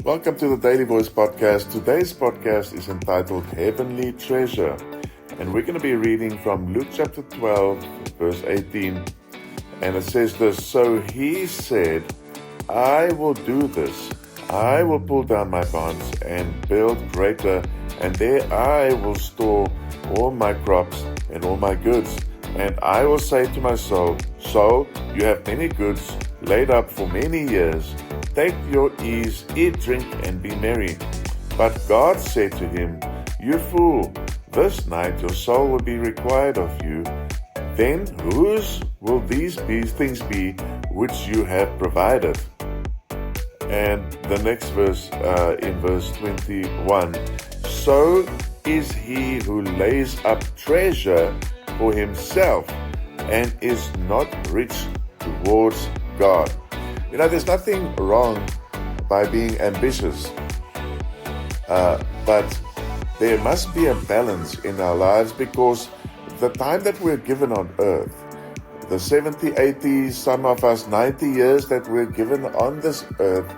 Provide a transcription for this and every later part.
Welcome to the Daily Voice Podcast. Today's podcast is entitled Heavenly Treasure, and we're going to be reading from Luke chapter 12, verse 18, and it says this: So he said, I will do this. I will pull down my barns and build greater, and there I will store all my crops and all my goods. And I will say to my soul, Soul, you have many goods laid up for many years. Take your ease, eat, drink, and be merry. But God said to him, You fool, this night your soul will be required of you. Then whose will these things be which you have provided? And the next verse, in verse 21, So is he who lays up treasure for himself and is not rich towards God. You know, there's nothing wrong by being ambitious, but there must be a balance in our lives, because the time that we're given on earth, the 70, 80, some of us 90 years that we're given on this earth,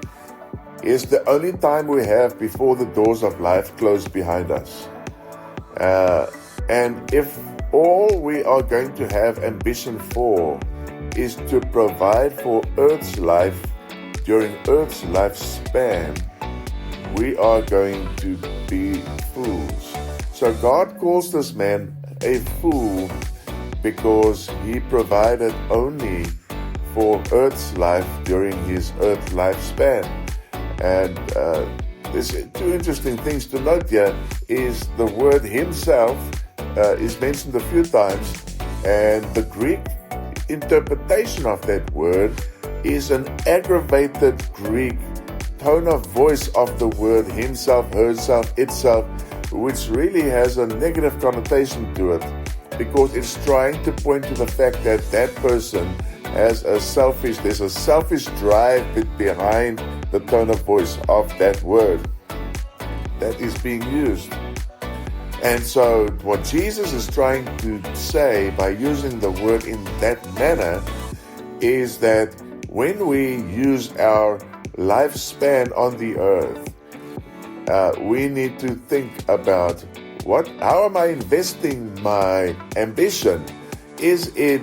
is the only time we have before the doors of life close behind us. And if all we are going to have ambition for is to provide for Earth's life during Earth's lifespan, we are going to be fools. So God calls this man a fool because he provided only for Earth's life during his Earth lifespan. And there's two interesting things to note here. Is the word himself is mentioned a few times, and the Greek interpretation of that word is an aggravated Greek tone of voice of the word himself, herself, itself, which really has a negative connotation to it, because it's trying to point to the fact that that person has there's a selfish drive behind the tone of voice of that word that is being used. And so what Jesus is trying to say by using the word in that manner is that when we use our lifespan on the earth, we need to think about how am I investing my ambition? Is it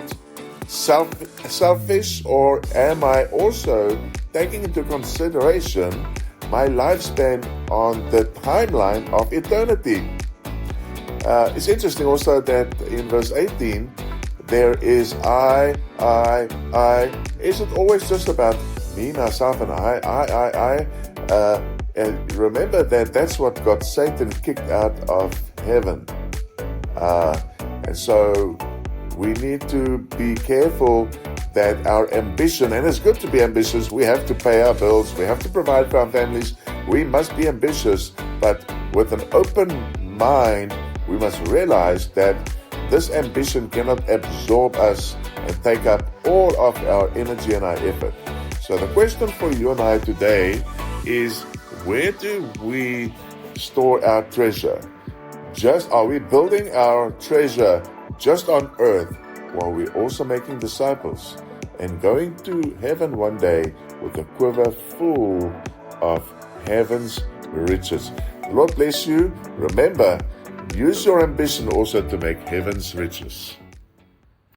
selfish, or am I also taking into consideration my lifespan on the timeline of eternity? It's interesting also that in verse 18, there is I. Is it always just about me, myself, and I? And remember that that's what got Satan kicked out of heaven. And so we need to be careful that our ambition, and it's good to be ambitious, we have to pay our bills, we have to provide for our families, we must be ambitious, but with an open mind, we must realize that this ambition cannot absorb us and take up all of our energy and our effort. So the question for you and I today is, where do we store our treasure? Are we building our treasure just on earth, while we're also making disciples and going to heaven one day with a quiver full of heaven's riches? Lord bless you. Remember, use your ambition also to make heaven's riches.